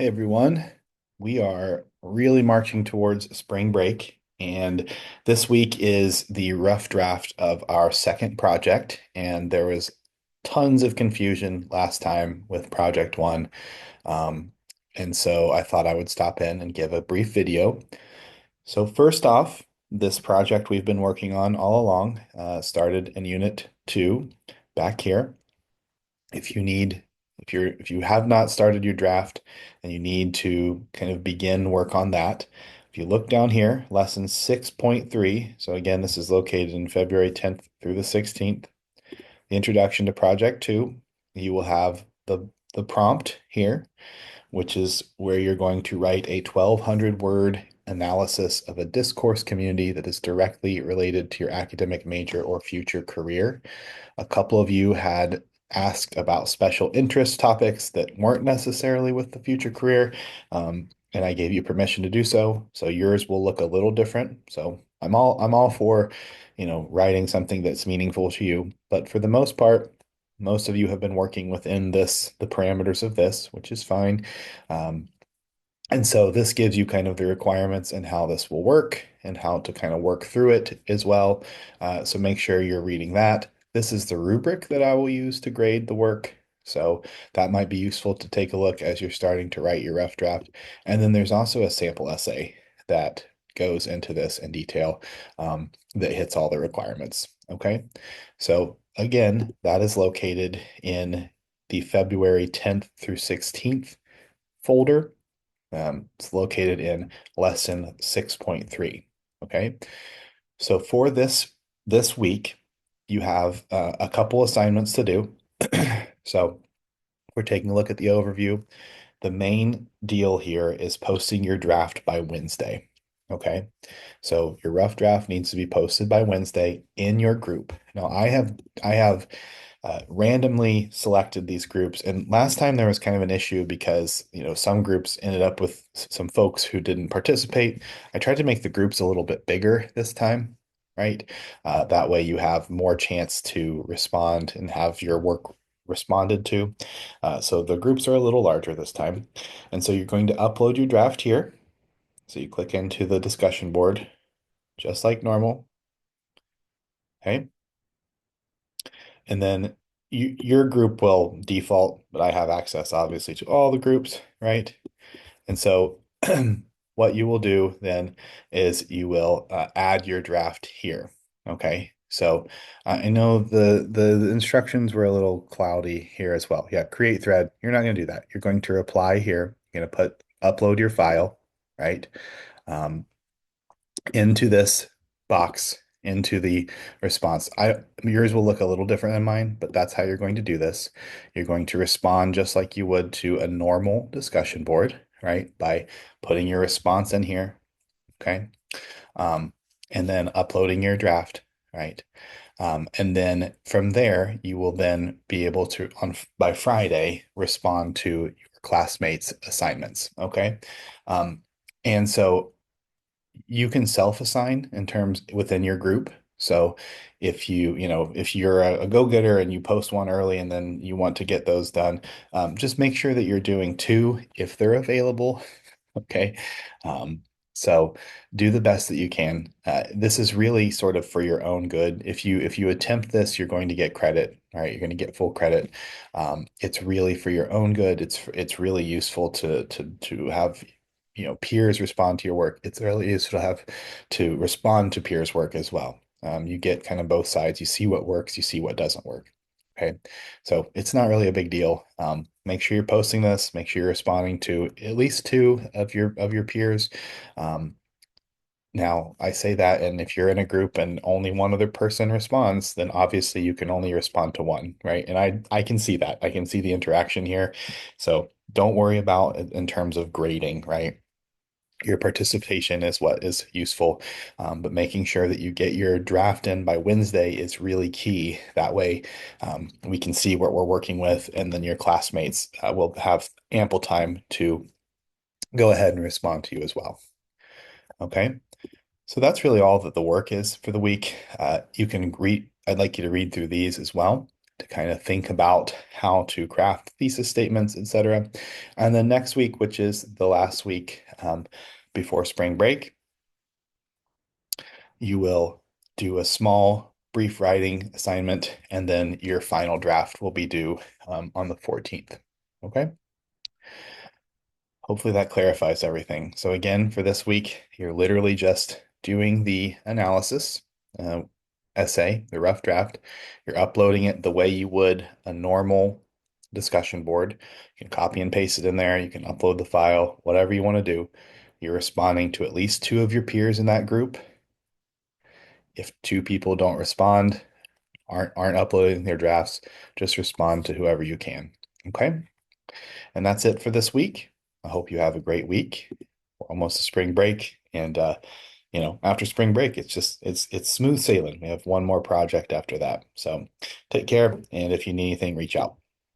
Hey everyone, we are really marching towards spring break, and this week is the rough draft of our second project. And there was tons of confusion last time with project one, um, and so I thought I would stop in and give a brief video. So first off, this project we've been working on all along started in Unit 2 back here. If you need, if you have not started your draft and you need to kind of begin work on that, if you look down here, lesson 6.3, so again, this is located in February 10th through the 16th, the introduction to project two, you will have the prompt here, which is where you're going to write a 1,200 word analysis of a discourse community that is directly related to your academic major or future career. A couple of you had asked about special interest topics that weren't necessarily with the future career, and I gave you permission to do so. So yours will look a little different. So I'm all for, writing something that's meaningful to you. But for the most part, most of you have been working within the parameters of this, which is fine. Um, and so this gives you kind of the requirements and how this will work and how to kind of work through it as well. So make sure you're reading that. This is the rubric that I will use to grade the work. So that might be useful to take a look as you're starting to write your rough draft. And then there's also a sample essay that goes into this in detail, that hits all the requirements. Okay. So again, that is located in the February 10th through 16th folder. It's located in lesson 6.3. Okay. So for this week, you have a couple assignments to do. So we're taking a look at the overview. The main deal here is posting your draft by Wednesday. Okay. So your rough draft needs to be posted by Wednesday in your group. Now I have randomly selected these groups. And last time there was kind of an issue because, some groups ended up with some folks who didn't participate. I tried to make the groups a little bit bigger this time, right? That way you have more chance to respond and have your work responded to. So the groups are a little larger this time. And so you're going to upload your draft here. So you click into the discussion board just like normal. Okay. And then your group will default, but I have access obviously to all the groups, right? And so what you will do then is you will add your draft here. Okay. So I know the instructions were a little cloudy here as well. Yeah, create thread. You're not going to do that. You're going to reply here. You're going to upload your file, right? Um, into this box, into the response. Yours will look a little different than mine, but that's how you're going to do this. You're going to respond just like you would to a normal discussion board, right? By putting your response in here, okay? Um, and then uploading your draft, right? And then from there, you will then be able to, by Friday, respond to your classmates' assignments, okay? Um, and so you can self-assign in terms within your group. So if you're a go-getter and you post one early and then you want to get those done, just make sure that you're doing two if they're available. Okay. Um, so do the best that you can. This is really sort of for your own good. If you attempt this, you're going to get credit. All right, you're going to get full credit. It's really for your own good. It's really useful to have peers respond to your work. It's really useful to have to respond to peers' work as well. You get kind of both sides. You see what works, you see what doesn't work. Okay. So it's not really a big deal. Make sure you're posting this, make sure you're responding to at least two of your peers. Um, Now I say that, and if you're in a group and only one other person responds, then obviously you can only respond to one, right? And I can see that. I can see the interaction here. So don't worry about it in terms of grading, right? Your participation is what is useful, but making sure that you get your draft in by Wednesday is really key. That way, we can see what we're working with, and then your classmates will have ample time to go ahead and respond to you as well. Okay, so that's really all that the work is for the week. You can read, I'd like you to read through these as well to kind of think about how to craft thesis statements, etc. And then next week, which is the last week before spring break, you will do a small brief writing assignment, and then your final draft will be due on the 14th. Okay. Hopefully that clarifies everything. So again, for this week, you're literally just doing the analysis uh, essay, the rough draft. You're uploading it the way you would a normal discussion board. You can copy and paste it in there. You can upload the file, whatever you want to do. You're responding to at least two of your peers in that group. If two people don't respond, aren't uploading their drafts, just respond to whoever you can. Okay? And that's it for this week. I hope you have a great week. We're almost to spring break. And after spring break, it's smooth sailing. We have one more project after that. So take care. And if you need anything, reach out.